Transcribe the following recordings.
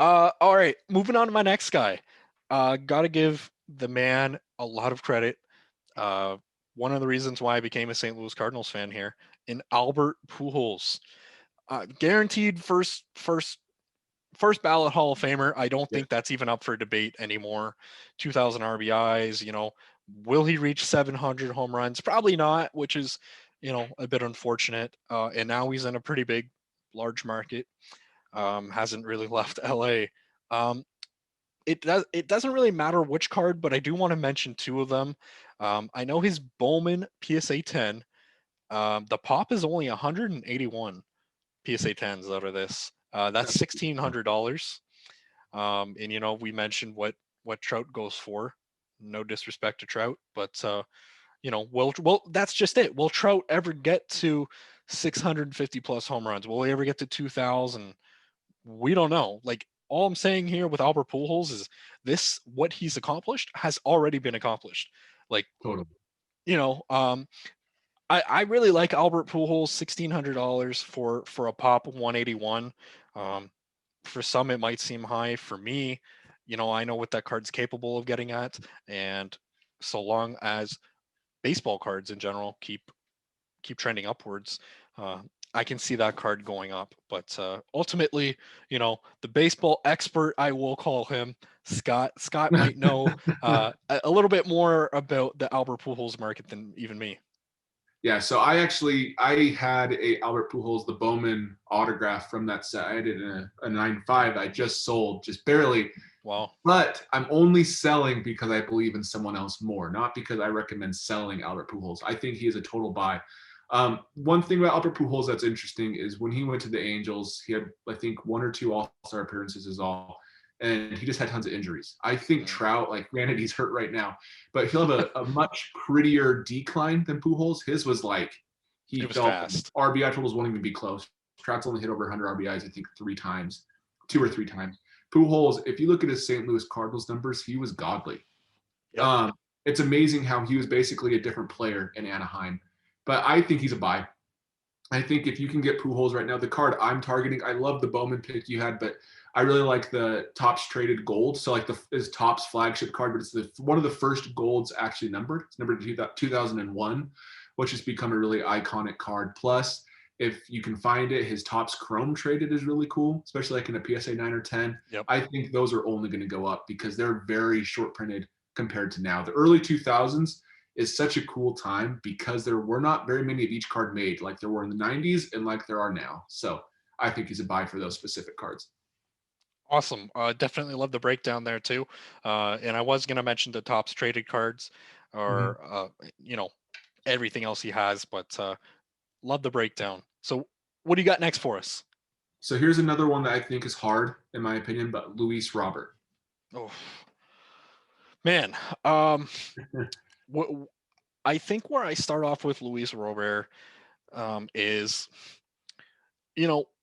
All right, moving on to my next guy. Gotta give the man a lot of credit. Uh, One of the reasons why I became a St. Louis Cardinals fan here, in Albert Pujols. Guaranteed first ballot Hall of Famer. I don't Yeah, think that's even up for debate anymore. 2,000 RBIs. Will he reach 700 home runs? Probably not, which is a bit unfortunate. And now he's in a pretty big, large market. Hasn't really left LA. Um, it doesn't really matter which card, but I do want to mention two of them. I know his Bowman PSA 10. The pop is only 181 PSA 10s out of this. That's that's $1,600. And we mentioned what Trout goes for. No disrespect to Trout, but well, that's just it. Will Trout ever get to 650 plus home runs? Will he ever get to 2,000? We don't know. Like, all I'm saying here with Albert Pujols is what he's accomplished has already been accomplished. Like, totally. you know, um, I really like Albert Pujols, $1,600 for a pop 181. Um, for some, it might seem high. For me, I know what that card's capable of getting at, and so long as baseball cards in general keep trending upwards, uh, I can see that card going up. But ultimately, the baseball expert, I will call him Scott. Scott might know a little bit more about the Albert Pujols market than even me. Yeah, so I had a Albert Pujols the Bowman autograph from that set. I did a 9.5. I just sold just barely, Wow. but I'm only selling because I believe in someone else more, not because I recommend selling Albert Pujols. I think he is a total buy. One thing about Albert Pujols that's interesting is when he went to the Angels, he had I think one or two All-Star appearances is all, and he just had tons of injuries. I think Mm. Trout, like granted he's hurt right now, but he'll have a much prettier decline than Pujols. His was like he It was felt fast. RBI totals won't even be close. Trout's only hit over 100 RBIs, I think, two or three times. Pujols, if you look at his St. Louis Cardinals numbers, he was godly. Yep. Um, it's amazing how he was basically a different player in Anaheim. But I think he's a buy. I think if you can get Pujols right now, the card I'm targeting, I love the Bowman pick you had, but I really like the Topps traded gold. So like is Topps flagship card, but it's one of the first golds actually numbered. It's numbered 2001, which has become a really iconic card. Plus, if you can find it, his Topps Chrome traded is really cool, especially like in a PSA 9 or 10. Yep. I think those are only going to go up because they're very short printed compared to now. The early 2000s, is such a cool time because there were not very many of each card made like there were in the 90s and like there are now. So I think he's a buy for those specific cards. Awesome. Definitely love the breakdown there too. And I was gonna mention the Topps traded cards, Mm-hmm. or everything else he has, but love the breakdown. So, what do you got next for us? So here's another one that I think is hard in my opinion, but Luis Robert. Oh man, um, what I think where I start off with Luis Robert is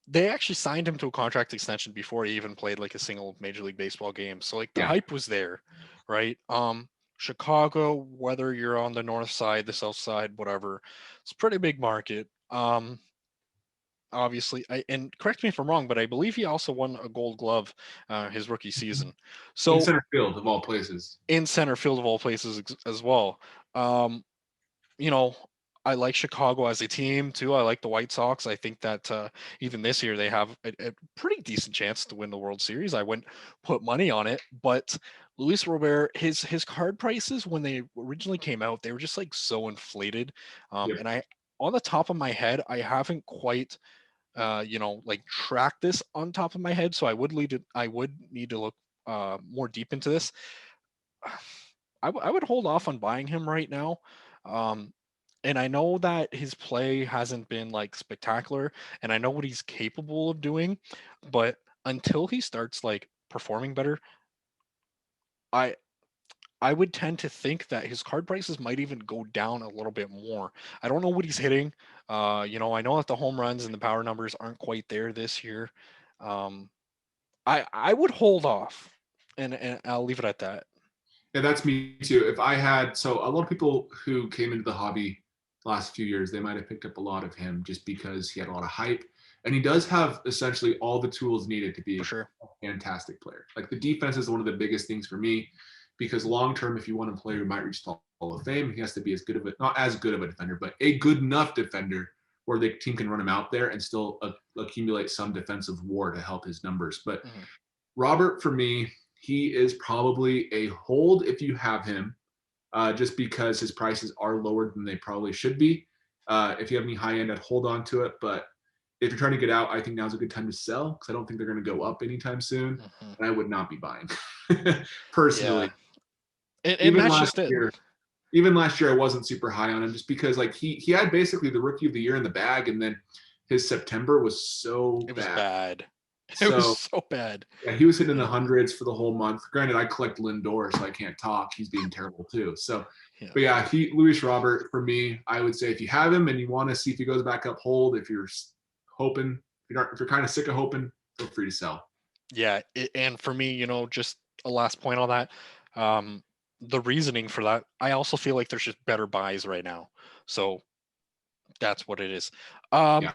they actually signed him to a contract extension before he even played like a single Major League Baseball game. So like the Yeah, hype was there, right? Chicago, whether you're on the north side, the south side, whatever, it's a pretty big market. Obviously, and correct me if I'm wrong, but I believe he also won a Gold Glove his rookie season. in So center field of all places. in center field of all places as well. Um, you know, I like Chicago as a team too. I like the White Sox. I think that even this year they have a pretty decent chance to win the World Series. I wouldn't put money on it, but Luis Robert, his card prices when they originally came out, they were just like so inflated. Yep. And on the top of my head, I haven't quite like track this on top of my head. So I would need to look more deep into this. I would hold off on buying him right now. Um, and I know that his play hasn't been like spectacular, and I know what he's capable of doing, but until he starts like performing better, I I would tend to think that his card prices might even go down a little bit more. I don't know what he's hitting. I know that the home runs and the power numbers aren't quite there this year. Um, I would hold off, and I'll leave it at that. And that's me too. If I had, so a lot of people who came into the hobby the last few years, they might have picked up a lot of him just because he had a lot of hype. And he does have essentially all the tools needed to be For sure. a fantastic player. Like the defense is one of the biggest things for me because long term, if you want a player who might reach the Hall of Fame, he has to be as good of a not as good of a defender, but a good enough defender where the team can run him out there and still accumulate some defensive war to help his numbers. But Mhm. Robert, for me, he is probably a hold if you have him, just because his prices are lower than they probably should be. If you have any high end, I'd hold on to it. But if you're trying to get out, I think now's a good time to sell because I don't think they're going to go up anytime soon. Mhm. And I would not be buying Yeah. personally. And Even that's last just it. year, even last year, I wasn't super high on him just because like he had basically the rookie of the year in the bag, and then his September was so It was bad. bad. It was So so bad. yeah, he was hitting in the Yeah. hundreds for the whole month. Granted, I collect Lindor, so I can't talk. He's being terrible too. So, Yeah. but yeah, Luis Robert for me, I would say if you have him and you want to see if he goes back up, hold. If you're hoping, if you're kind of sick of hoping, feel free to sell. Yeah. And for me, just a last point on that. The reasoning for that, I also feel like there's just better buys right now. So that's what it is. Yeah.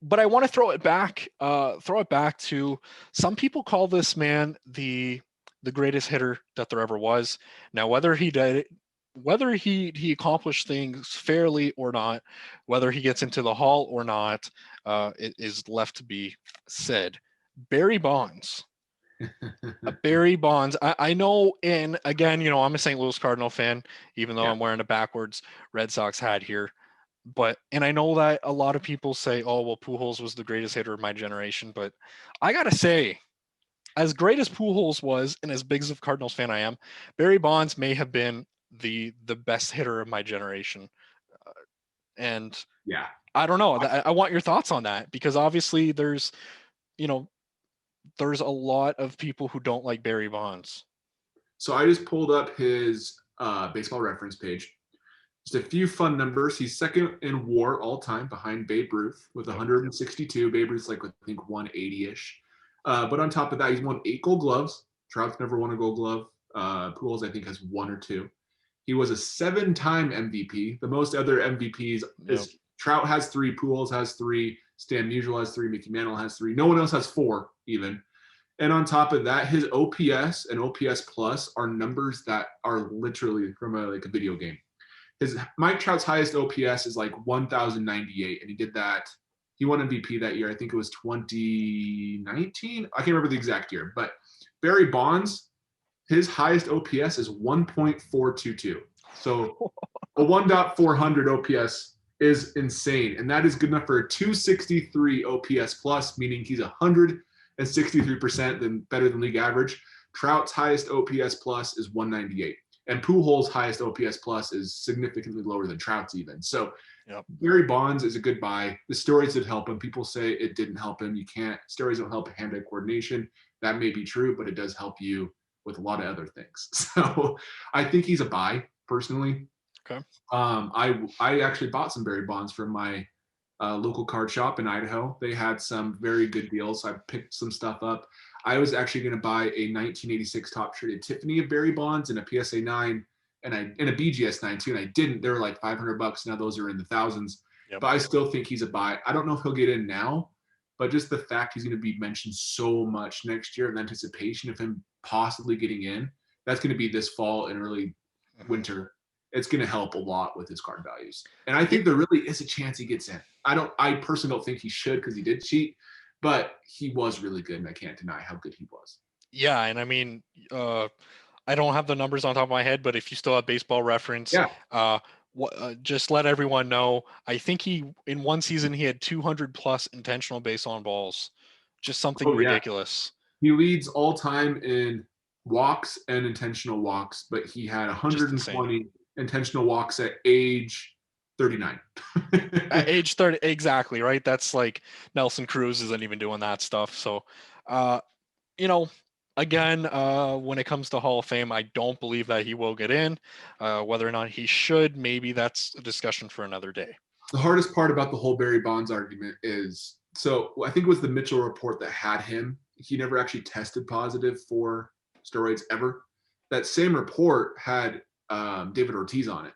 But I want to throw it back to some people call this man the greatest hitter that there ever was. Now, whether he accomplished things fairly or not, whether he gets into the Hall or not, it is left to be said. Barry Bonds. Barry Bonds. I know, and again, I'm a St. Louis Cardinal fan, even though Yeah. I'm wearing a backwards Red Sox hat here. And I know that a lot of people say, "Oh, well, Pujols was the greatest hitter of my generation," but I gotta say, as great as Pujols was, and as big of a Cardinals fan I am, Barry Bonds may have been the best hitter of my generation. And Yeah. I don't know. I want your thoughts on that because obviously you know, there's a lot of people who don't like Barry Bonds. So I just pulled up his baseball reference page. Just a few fun numbers. He's second in WAR all time behind Babe Ruth with Yep. 162. Babe Ruth's like I think 180-ish. But on top of that, he's won 8 Gold Gloves. Trout's never won a Gold Glove. Pujols I think has 1 or 2. He was a 7-time MVP. The most other MVPs Yep. is Trout has 3, Pujols has 3, Stan Musial has 3, Mickey Mantle has 3. No one else has 4 even. And on top of that, his OPS and OPS plus are numbers that are literally from a video game. His Mike Trout's highest OPS is like 1,098, and he did that. He won MVP that year. I think it was 2019. I can't remember the exact year, but Barry Bonds, his highest OPS is 1.422. So a 1.400 OPS is insane, and that is good enough for a 263 OPS plus, meaning he's 163% than better than league average. Trout's highest OPS plus is 198. And Pujols' highest OPS plus is significantly lower than Trout's even. So Yep. Barry Bonds is a good buy. The steroids did help him. People say it didn't help him. Steroids don't help hand-eye coordination. That may be true, but it does help you with a lot of other things. So I think he's a buy personally. Okay. I actually bought some Barry Bonds from my local card shop in Idaho. They had some very good deals. So I picked some stuff up. I was actually going to buy a 1986 top traded Tiffany of Barry Bonds and a PSA 9 and a BGS 9 too. And I didn't. They were like $500. Now those are in the thousands. Yep. But I still think he's a buy. I don't know if he'll get in now, but just the fact he's going to be mentioned so much next year in anticipation of him possibly getting in, that's going to be this fall and early winter. It's going to help a lot with his card values. And I think there really is a chance he gets in. I personally don't think he should because he did cheat, but he was really good, and I can't deny how good he was. Yeah, and I mean, I don't have the numbers on top of my head, but if you still have Baseball Reference, Yeah. just let everyone know. I think in one season he had 200 plus intentional base on balls, just something ridiculous. He leads all time in walks and intentional walks, but he had Just insane. 120 intentional walks at age 39. At age 30, exactly right. That's like Nelson Cruz isn't even doing that stuff. So, uh, again, when it comes to Hall of Fame, I don't believe that he will get in. Whether or not he should, maybe that's a discussion for another day. The hardest part about the whole Barry Bonds argument is so I think it was the Mitchell report that had him. He never actually tested positive for steroids ever. That same report had David Ortiz on it.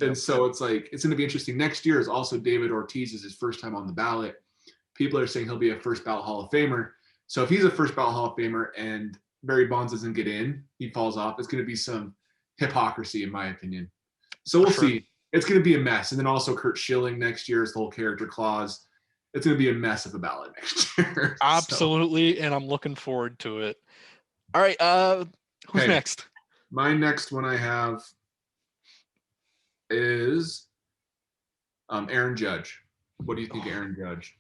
And Yep. so it's like, it's going to be interesting. Next year is also David Ortiz is his first time on the ballot. people are saying he'll be a first ballot Hall of Famer. So if he's a first ballot Hall of Famer and Barry Bonds doesn't get in, he falls off. It's going to be some hypocrisy, in my opinion. So For we'll sure. see. It's going to be a mess. And then also Kurt Schilling next year is the whole character clause. It's going to be a mess of a ballot next year. So, Absolutely, and I'm looking forward to it. All right, who's okay. next? My next one I have is Aaron Judge. What do you think of Aaron Judge?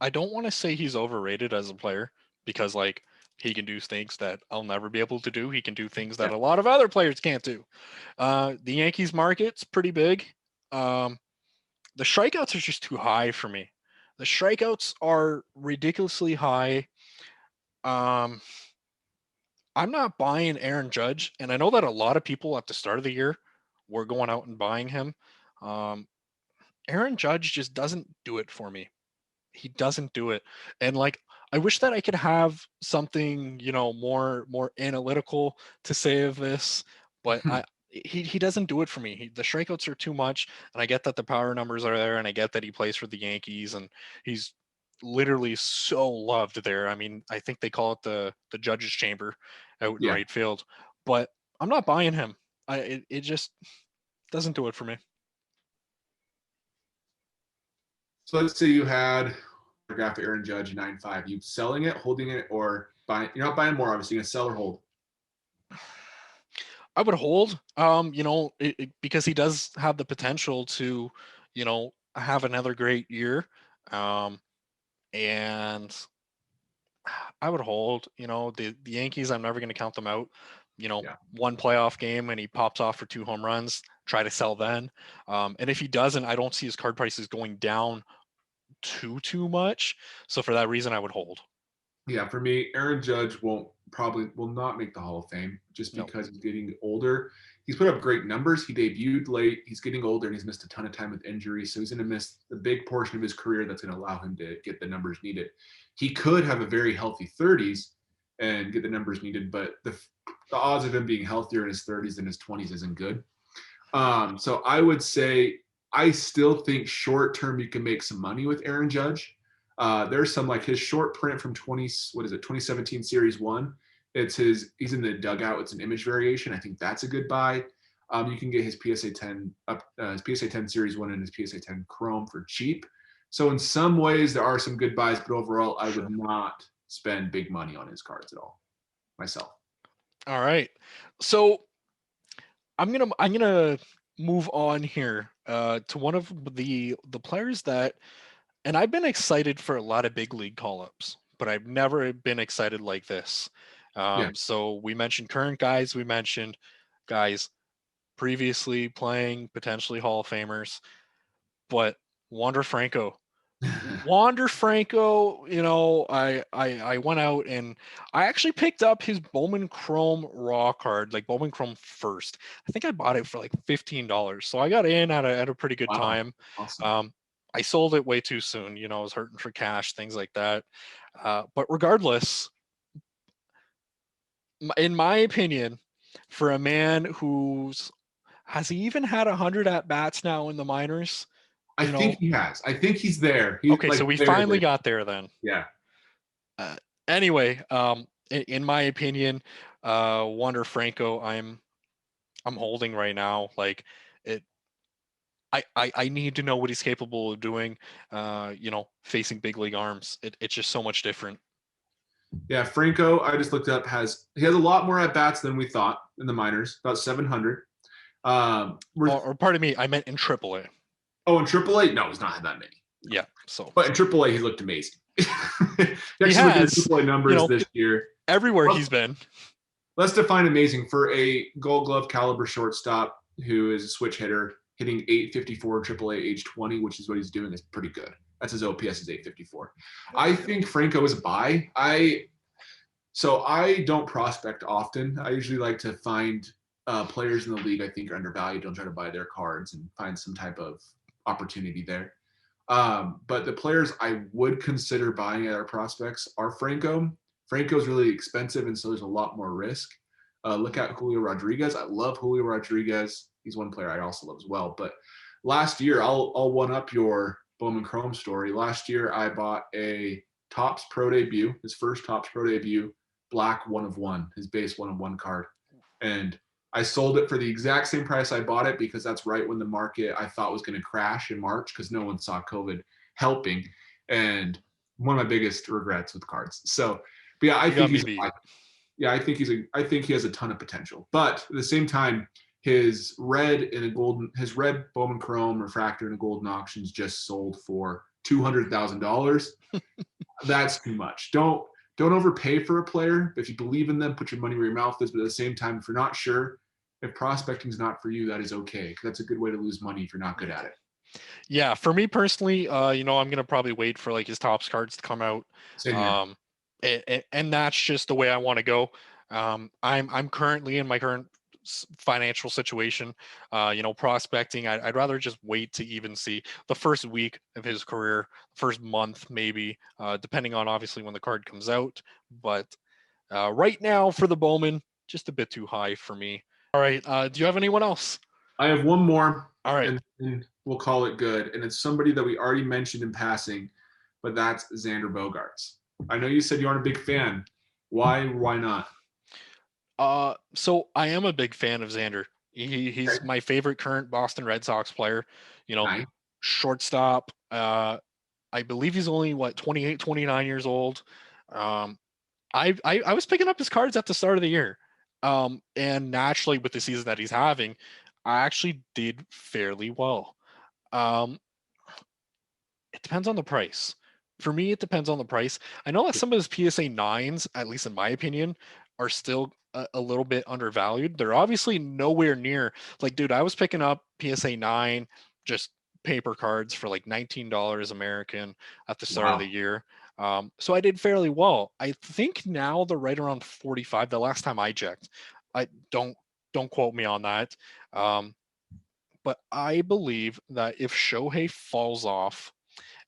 I don't want to say he's overrated as a player because like he can do things that I'll never be able to do. He can do things that Yeah. a lot of other players can't do. The Yankees market's pretty big. Um, the strikeouts are just too high for me. The strikeouts are ridiculously high. Um, I'm not buying Aaron Judge, and I know that a lot of people at the start of the year were going out and buying him. Um, Aaron Judge just doesn't do it for me. He doesn't do it, and like I wish that I could have something more analytical to say of this, but he doesn't do it for me. The strikeouts are too much, and I get that the power numbers are there, and I get that he plays for the Yankees, and he's literally so loved there. I mean, I think they call it the judge's chamber out in Yeah. right field, but I'm not buying him. It just doesn't do it for me. So let's say you had autograph Aaron Judge 9.5. You selling it, holding it, or buying? You're not buying more, obviously. You're gonna sell or hold. I would hold, because he does have the potential to, have another great year. And I would hold, the Yankees, I'm never going to count them out. Yeah. One playoff game and he pops off for 2 home runs, try to sell then. And if he doesn't, I don't see his card prices going down too much. So for that reason, I would hold. Yeah, for me, Aaron Judge will not make the Hall of Fame just No, because he's getting older. He's put up great numbers. He debuted late. He's getting older and he's missed a ton of time with injuries. So he's going to miss the big portion of his career that's going to allow him to get the numbers needed. He could have a very healthy 30s and get the numbers needed, but the odds of him being healthier in his 30s than his 20s isn't good. So I would say I still think short term you can make some money with Aaron Judge. There's some like his short print from 2017 Series 1. He's in the dugout. It's an image variation. I think that's a good buy. You can get his PSA 10 his PSA 10 Series 1 and his PSA 10 Chrome for cheap. So in some ways there are some good buys, but overall I would not spend big money on his cards at all myself. all right. So I'm gonna move on here to one of the players that, and I've been excited for a lot of big league call-ups, but I've never been excited like this. Yeah. So we mentioned current guys, we mentioned guys previously playing, potentially Hall of Famers, but Wander Franco. Wander Franco, I went out and I actually picked up his Bowman Chrome raw card, like Bowman Chrome first. I think I bought it for like $15. So I got in at a pretty good Wow. time. Awesome. I sold it way too soon, I was hurting for cash, things like that. But regardless, in my opinion, for a man who's has he even had 100 at bats now in the minors? I You know, think he has. I think he's there. He's okay, like so we finally barely. got there then. Yeah. Uh, anyway, in my opinion, Wander Franco, I'm holding right now. Like it, I need to know what he's capable of doing. Facing big league arms, it's just so much different. Yeah. Franco, I just looked up, he has a lot more at bats than we thought in the minors, about 700. Or pardon me, I meant in AAA. Oh, in AAA? No, he's not had that many. Yeah, so But in AAA, he looked amazing. You he actually look at his has, AAA numbers this year. everywhere Let's, he's been. let's define amazing for a Gold Glove caliber shortstop who is a switch hitter, hitting 854 AAA age 20, which is what he's doing, is pretty good. That's his OPS is 854. I think Franco is a buy. So I don't prospect often. I usually like to find players in the league I think are undervalued. Don't try to buy their cards and find some type of opportunity there. But the players I would consider buying at our prospects are Franco. Franco's really expensive, and so there's a lot more risk. Look at Julio Rodriguez. I love Julio Rodriguez. He's one player I also love as well. But last year, I'll one up your Bowman Chrome story. Last year, I bought a Topps Pro debut, his first Topps Pro debut, black 1/1, his base 1/1 card. And I sold it for the exact same price I bought it because that's right when the market I thought was going to crash in March because no one saw COVID helping. And one of my biggest regrets with cards. So, but yeah, I You think got me he's beat. yeah, I think he has a ton of potential. But at the same time, his red Bowman Chrome refractor in a golden auctions just sold for $200,000. That's too much. Don't overpay for a player. If you believe in them, put your money where your mouth is. But at the same time, if you're not sure, if prospecting is not for you, that is okay. That's a good way to lose money if you're not good at it. Yeah, for me personally, I'm gonna probably wait for like his tops cards to come out. Same here. Um, and that's just the way I want to go. I'm currently in my current financial situation. Prospecting, I'd rather just wait to even see the first week of his career, first month maybe, depending on obviously when the card comes out. But right now for the Bowman, just a bit too high for me. All right, do you have anyone else? I have one more, All right. and then we'll call it good. And it's somebody that we already mentioned in passing, but that's Xander Bogarts. I know you said you aren't a big fan. Why? Why not? So I am a big fan of Xander. He's Okay. my favorite current Boston Red Sox player. You know, Nice. shortstop. I believe he's only what 28, 29 years old. Um, I was picking up his cards at the start of the year. And naturally with the season that he's having, I actually did fairly well. Um, it depends on the price. For me, it depends on the price. I know that some of his PSA nines, at least in my opinion, are still a little bit undervalued. They're obviously nowhere near. Like, dude, I was picking up PSA nine, just paper cards for like $19 American at the start of the Wow. year. So I did fairly well. I think now they're right around 45. The last time I checked, I don't quote me on that. Um, but I believe that if Shohei falls off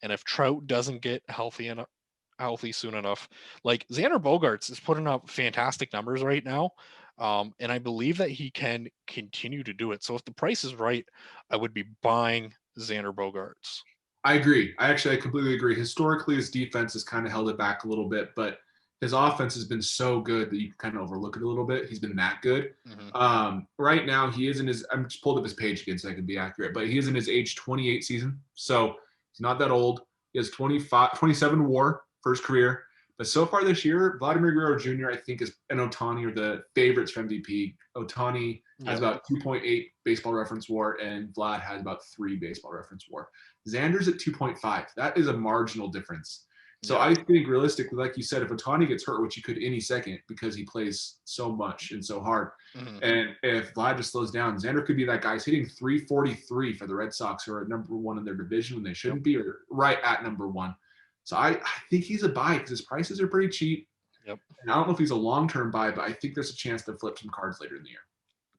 and if Trout doesn't get healthy soon enough, like Xander Bogarts is putting up fantastic numbers right now. And I believe that he can continue to do it. So if the price is right, I would be buying Xander Bogarts. I agree. I completely agree. Historically, his defense has kind of held it back a little bit, but his offense has been so good that you can kind of overlook it a little bit. He's been that good. Mm-hmm. Right now, he is in his. I'm just pulled up his page again so I can be accurate, but he is in his age 28 season, so he's not that old. He has 27 WAR for his career, but so far this year, Vladimir Guerrero Jr. I think is and Ohtani are the favorites for MVP. Ohtani has Yep. about 2.8 baseball reference WAR, and Vlad has about 3 baseball reference WAR. Xander's at 2.5. That is a marginal difference. So Yep. I think realistically, like you said, if Ohtani gets hurt, which he could any second because he plays so much and so hard, Mm-hmm. and if Vlad just slows down, Xander could be that guy. He's hitting 343 for the Red Sox, who are at number one in their division when they Yep. shouldn't be, or right at number one. So I think he's a buy because his prices are pretty cheap. Yep. And I don't know if he's a long-term buy, but I think there's a chance to flip some cards later in the year.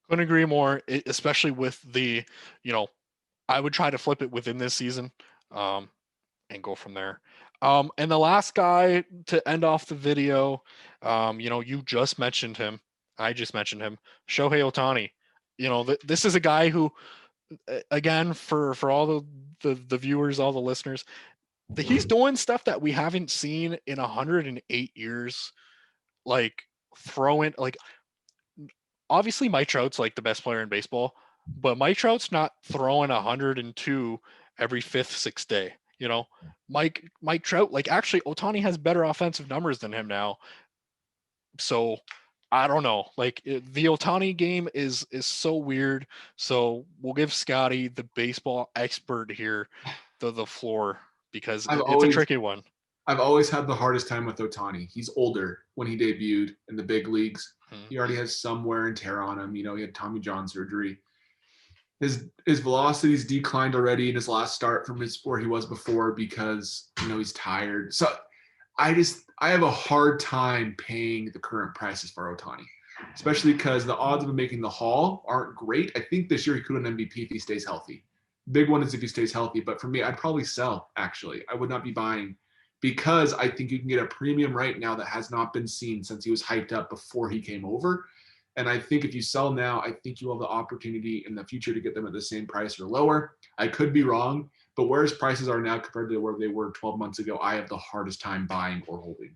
Couldn't agree more, especially with the, I would try to flip it within this season. And go from there. And the last guy to end off the video, you just mentioned him. I just mentioned him, Shohei Ohtani. This is a guy who, again, for all the viewers, all the listeners, he's doing stuff that we haven't seen in 108 years. Like throwing, like obviously Mike Trout's like the best player in baseball, but Mike Trout's not throwing 102 every fifth, sixth day. Mike Trout, like actually Ohtani has better offensive numbers than him now. So I don't know. Like the Ohtani game is so weird. So we'll give Scottie, the baseball expert here, the floor because I've it's a always tricky one. I've always had the hardest time with Ohtani. He's older when he debuted in the big leagues. Hmm. He already has some wear and tear on him. He had Tommy John surgery. His velocity's declined already in his last start from where he was before because he's tired. So I have a hard time paying the current prices for Ohtani, especially because the odds of him making the Hall aren't great. I think this year he could win MVP if he stays healthy. Big one is if he stays healthy, but for me, I'd probably sell. Actually, I would not be buying because I think you can get a premium right now that has not been seen since he was hyped up before he came over. And I think if you sell now, I think you have the opportunity in the future to get them at the same price or lower. I could be wrong, But where his prices are now compared to where they were 12 months ago, I have the hardest time buying or holding.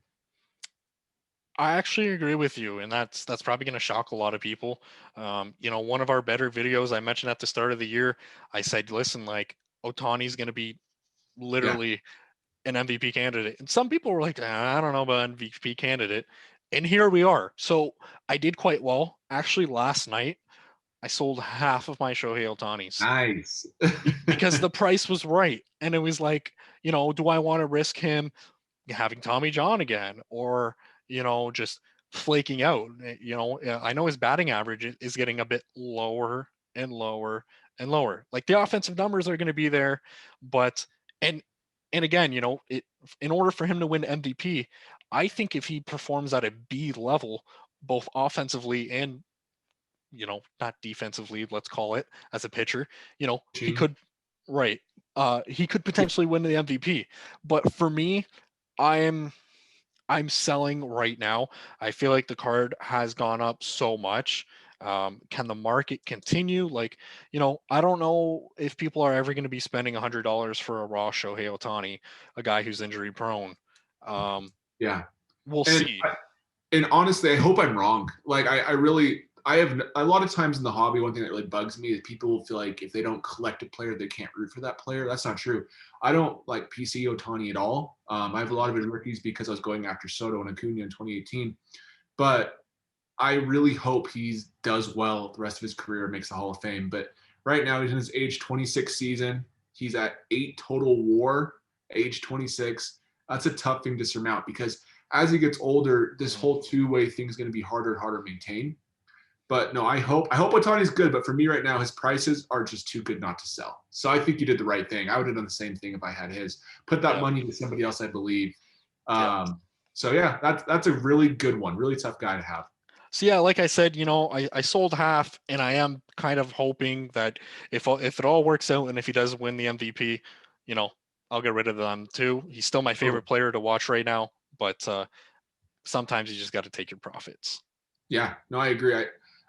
I actually agree with you, and that's probably going to shock a lot of people. One of our better videos I mentioned at the start of the year, I said, listen, like Otani's going to be Yeah, literally an MVP candidate, and some people were like, I don't know about MVP candidate, and here we are. So I did quite well actually last night. I sold half of my Shohei Otanis nice. because the price was right, and it was like, do I want to risk him having Tommy John again, or just flaking out? I know his batting average is getting a bit lower and lower and lower. Like the offensive numbers are going to be there, but and and again, in order for him to win MVP, I think if he performs at a B level, both offensively and not defensively, let's call it, as a pitcher, he could, right. He could potentially win the MVP. But for me, I'm I'm selling right now. I feel like the card has gone up so much. Can the market continue? Like, I don't know if people are ever going to be spending $100 for a raw Shohei Otani, a guy who's injury prone. Um, Yeah. we'll And see. and honestly, I hope I'm wrong. Like I really, I have a lot of times in the hobby. One thing that really bugs me is people feel like if they don't collect a player, they can't root for that player. That's not true. I don't like PC Otani at all. I have a lot Mhm. of it in rookies because I was going after Soto and Acuna in 2018. But I really hope he does well the rest of his career and makes the Hall of Fame. But right now, he's in his age 26 season. He's at 8 total WAR, age 26. That's a tough thing to surmount because as he gets older, this Mhm. whole two-way thing is going to be harder and harder to maintain. But no, I hope Otani's good. But for me right now, his prices are just too good not to sell. So I think you did the right thing. I would have done the same thing if I had his. Put that Yeah. money into somebody else, I believe. Yeah. So yeah, that's a really good one. Really tough guy to have. So yeah, like I said, I sold half, and I am kind of hoping that if it all works out and if he does win the MVP, you know, I'll get rid of them too. He's still my Oh, favorite player to watch right now, but sometimes you just got to take your profits. yeah, no, I agree.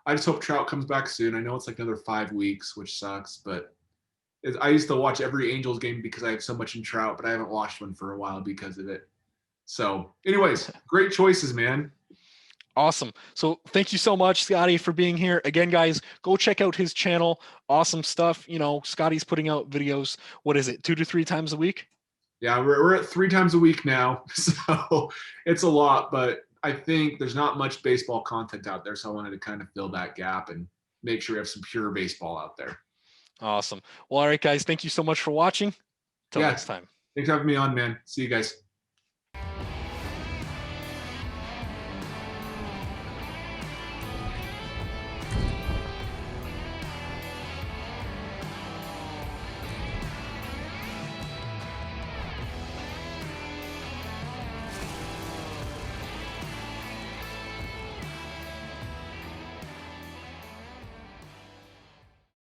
I just hope Trout comes back soon. I know it's like another 5 weeks, which sucks, but I used to watch every Angels game because I have so much in Trout, but I haven't watched one for a while because of it. So, anyways, great choices, man. Awesome. So thank you so much, Scottie, for being here. Again, guys, go check out his channel. Awesome stuff. Scottie's putting out videos. What is it, 2 to 3 times a week? Yeah, we're at 3 times a week now, so it's a lot, but I think there's not much baseball content out there, so I wanted to kind of fill that gap and make sure we have some pure baseball out there. Awesome. Well, all right, guys, thank you so much for watching. Till Yeah, next time. thanks for having me on, man. See you guys.